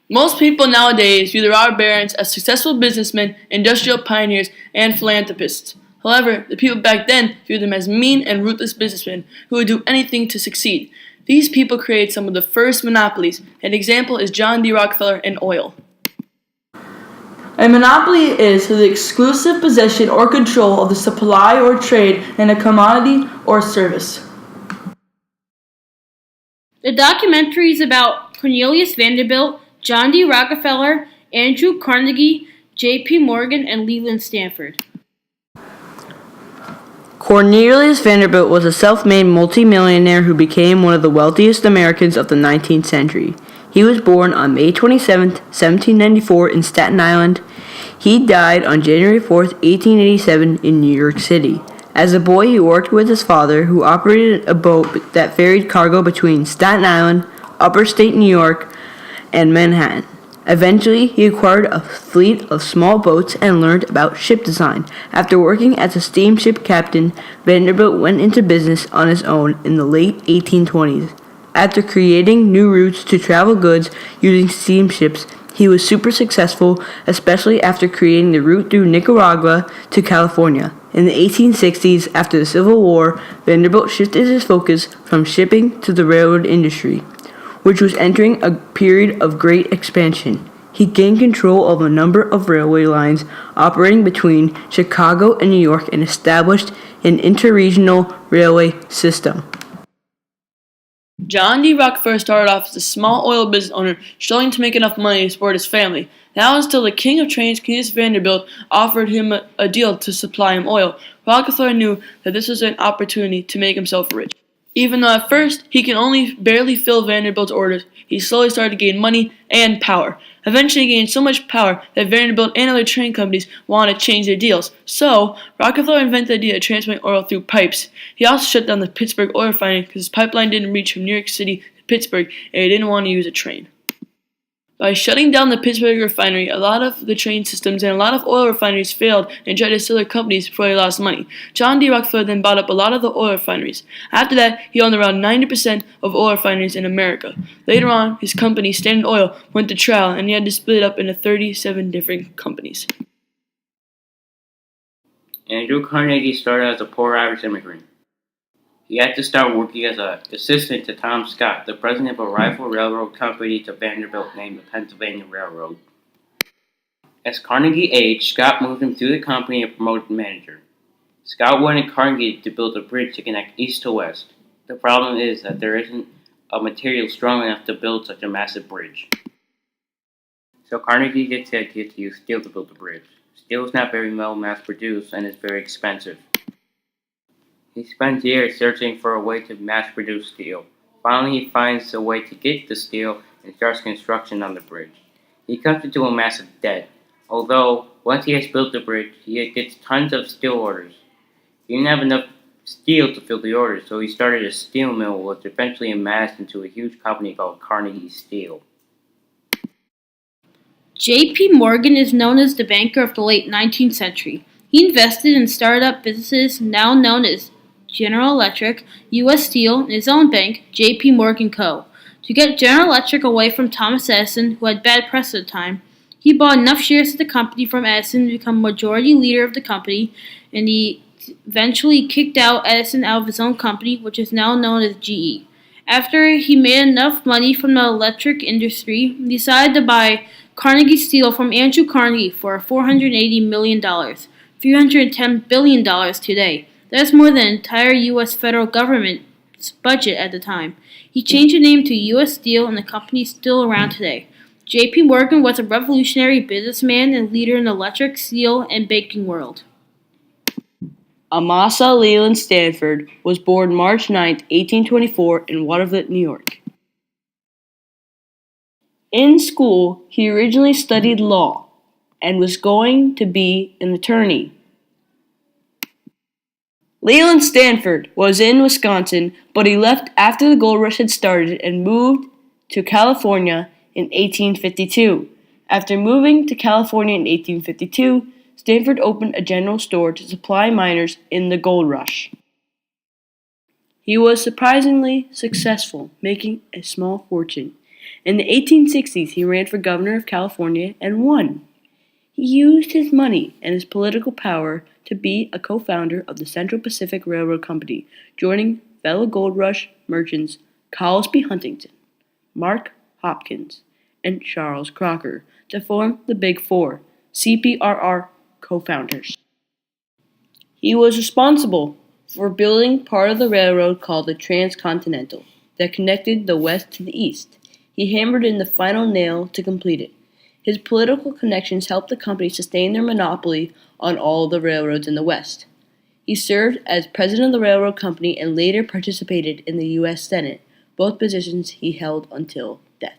Most people nowadays view the robber barons as successful businessmen, industrial pioneers, and philanthropists. However, the people back then viewed them as mean and ruthless businessmen who would do anything to succeed. These people created some of the first monopolies. An example is John D. Rockefeller and oil. A monopoly is the exclusive possession or control of the supply or trade in a commodity or service. The documentary is about Cornelius Vanderbilt, John D. Rockefeller, Andrew Carnegie, J.P. Morgan, and Leland Stanford. Cornelius Vanderbilt was a self-made multimillionaire who became one of the wealthiest Americans of the 19th century. He was born on May 27, 1794 in Staten Island. He died on January 4, 1887 in New York City. As a boy, he worked with his father, who operated a boat that ferried cargo between Staten Island, upstate New York, and Manhattan. Eventually, he acquired a fleet of small boats and learned about ship design. After working as a steamship captain, Vanderbilt went into business on his own in the late 1820s. After creating new routes to travel goods using steamships, he was super successful, especially after creating the route through Nicaragua to California. In the 1860s, after the Civil War, Vanderbilt shifted his focus from shipping to the railroad industry, which was entering a period of great expansion. He gained control of a number of railway lines operating between Chicago and New York and established an interregional railway system. John D. Rockefeller started off as a small oil business owner struggling to make enough money to support his family. That was until the king of trains, Cornelius Vanderbilt, offered him a deal to supply him oil. Rockefeller knew that this was an opportunity to make himself rich. Even though at first he could only barely fill Vanderbilt's orders, he slowly started to gain money and power. Eventually he gained so much power that Vanderbilt and other train companies wanted to change their deals. So, Rockefeller invented the idea of transporting oil through pipes. He also shut down the Pittsburgh oil refinery because his pipeline didn't reach from New York City to Pittsburgh and he didn't want to use a train. By shutting down the Pittsburgh refinery, a lot of the train systems and a lot of oil refineries failed and tried to sell their companies before they lost money. John D. Rockefeller then bought up a lot of the oil refineries. After that, he owned around 90% of oil refineries in America. Later on, his company, Standard Oil, went to trial and he had to split it up into 37 different companies. Andrew Carnegie started as a poor Irish immigrant. He had to start working as an assistant to Tom Scott, the president of a rival railroad company to Vanderbilt named the Pennsylvania Railroad. As Carnegie aged, Scott moved him through the company and promoted manager. Scott wanted Carnegie to build a bridge to connect east to west. The problem is that there isn't a material strong enough to build such a massive bridge. So Carnegie gets the idea to use steel to build the bridge. Steel is not very well mass-produced and is very expensive. He spends years searching for a way to mass-produce steel. Finally, he finds a way to get the steel and starts construction on the bridge. He comes into a massive debt, although once he has built the bridge, he gets tons of steel orders. He didn't have enough steel to fill the orders, so he started a steel mill, which eventually amassed into a huge company called Carnegie Steel. J.P. Morgan is known as the banker of the late 19th century. He invested in startup businesses now known as General Electric, U.S. Steel, and his own bank, J.P. Morgan Co. To get General Electric away from Thomas Edison, who had bad press at the time, he bought enough shares of the company from Edison to become majority leader of the company, and he eventually kicked out Edison out of his own company, which is now known as GE. After he made enough money from the electric industry, he decided to buy Carnegie Steel from Andrew Carnegie for $480 million, $310 billion today. That's more than the entire U.S. federal government's budget at the time. He changed the name to U.S. Steel, and the company is still around today. J.P. Morgan was a revolutionary businessman and leader in the electric, steel, and banking world. Amasa Leland Stanford was born March 9, 1824 in Waterville, New York. In school, he originally studied law and was going to be an attorney. Leland Stanford was in Wisconsin, but he left after the gold rush had started and moved to California in 1852. After moving to California in 1852, Stanford opened a general store to supply miners in the gold rush. He was surprisingly successful, making a small fortune. In the 1860s, he ran for governor of California and won. He used his money and his political power to be a co-founder of the Central Pacific Railroad Company, joining fellow gold rush merchants Carlos P. Huntington, Mark Hopkins, and Charles Crocker to form the Big Four, CPRR co-founders. He was responsible for building part of the railroad called the Transcontinental that connected the West to the East. He hammered in the final nail to complete it. His political connections helped the company sustain their monopoly on all the railroads in the West. He served as president of the railroad company and later participated in the U.S. Senate, both positions he held until death.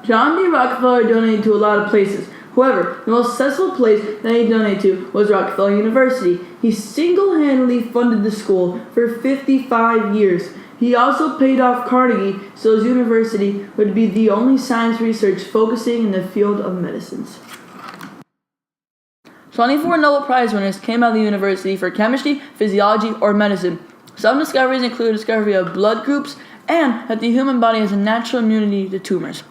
John D. Rockefeller donated to a lot of places. However, the most successful place that he donated to was Rockefeller University. He single-handedly funded the school for 55 years. He also paid off Carnegie so his university would be the only science research focusing in the field of medicines. 24 Nobel Prize winners came out of the university for chemistry, physiology, or medicine. Some discoveries include the discovery of blood groups and that the human body has a natural immunity to tumors.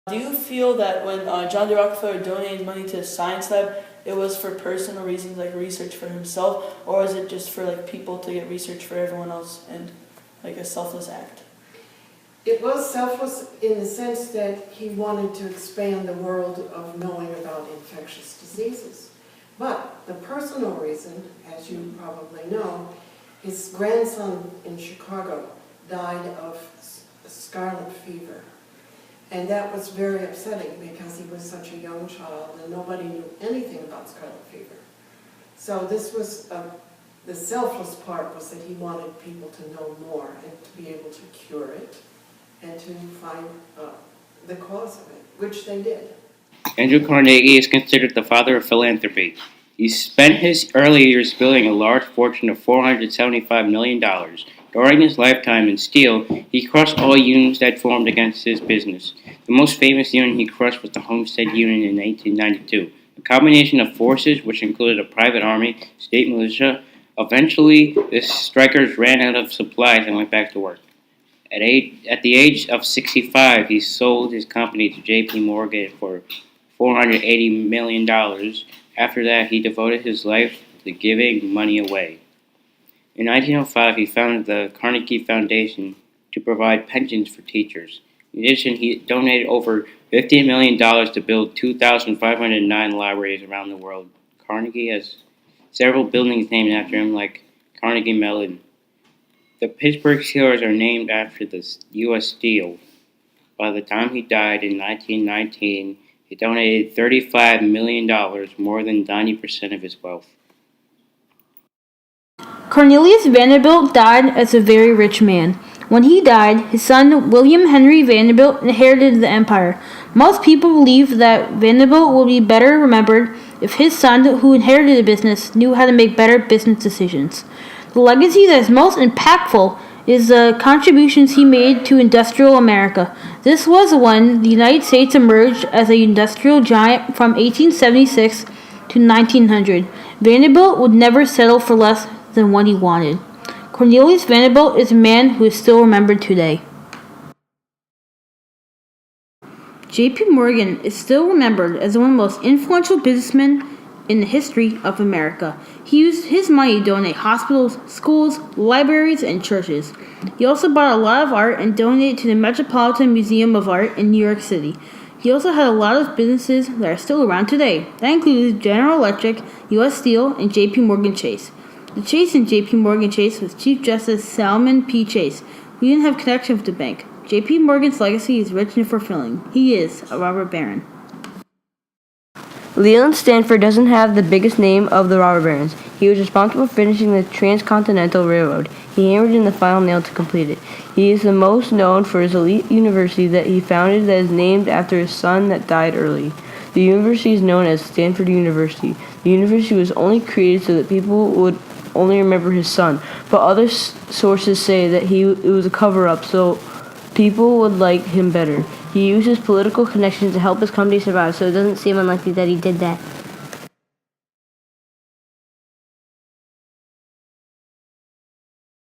Do you feel that when John D. Rockefeller donated money to a science lab, it was for personal reasons, like research for himself, or was it just for like people to get research for everyone else and like a selfless act? It was selfless in the sense that he wanted to expand the world of knowing about infectious diseases. But the personal reason, as you probably know, his grandson in Chicago died of scarlet fever. And that was very upsetting because he was such a young child and nobody knew anything about scarlet fever. So this was, the selfless part was that he wanted people to know more and to be able to cure it and to find the cause of it, which they did. Andrew Carnegie is considered the father of philanthropy. He spent his early years building a large fortune of $475 million. During his lifetime in steel, he crushed all unions that formed against his business. The most famous union he crushed was the Homestead Union in 1892. A combination of forces, which included a private army, state militia. Eventually, the strikers ran out of supplies and went back to work. At the age of 65, he sold his company to J.P. Morgan for $480 million. After that, he devoted his life to giving money away. In 1905, he founded the Carnegie Foundation to provide pensions for teachers. In addition, he donated over $15 million to build 2,509 libraries around the world. Carnegie has several buildings named after him, like Carnegie Mellon. The Pittsburgh Steelers are named after the U.S. Steel. By the time he died in 1919, he donated $35 million, more than 90% of his wealth. Cornelius Vanderbilt died as a very rich man. When he died, his son William Henry Vanderbilt inherited the empire. Most people believe that Vanderbilt will be better remembered if his son, who inherited the business, knew how to make better business decisions. The legacy that is most impactful is the contributions he made to industrial America. This was when the United States emerged as an industrial giant from 1876 to 1900. Vanderbilt would never settle for less than what he wanted. Cornelius Vanderbilt is a man who is still remembered today. J.P. Morgan is still remembered as one of the most influential businessmen in the history of America. He used his money to donate hospitals, schools, libraries, and churches. He also bought a lot of art and donated to the Metropolitan Museum of Art in New York City. He also had a lot of businesses that are still around today. That includes General Electric, U.S. Steel, and J.P. Morgan Chase. The Chase in J.P. Morgan Chase was Chief Justice Salmon P. Chase, who didn't have connection with the bank. J.P. Morgan's legacy is rich and fulfilling. He is a robber baron. Leland Stanford doesn't have the biggest name of the robber barons. He was responsible for finishing the Transcontinental Railroad. He hammered in the final nail to complete it. He is the most known for his elite university that he founded that is named after his son that died early. The university is known as Stanford University. The university was only created so that people would only remember his son, but other sources say that it was a cover-up so people would like him better. He used his political connections to help his company survive, so it doesn't seem unlikely that he did that.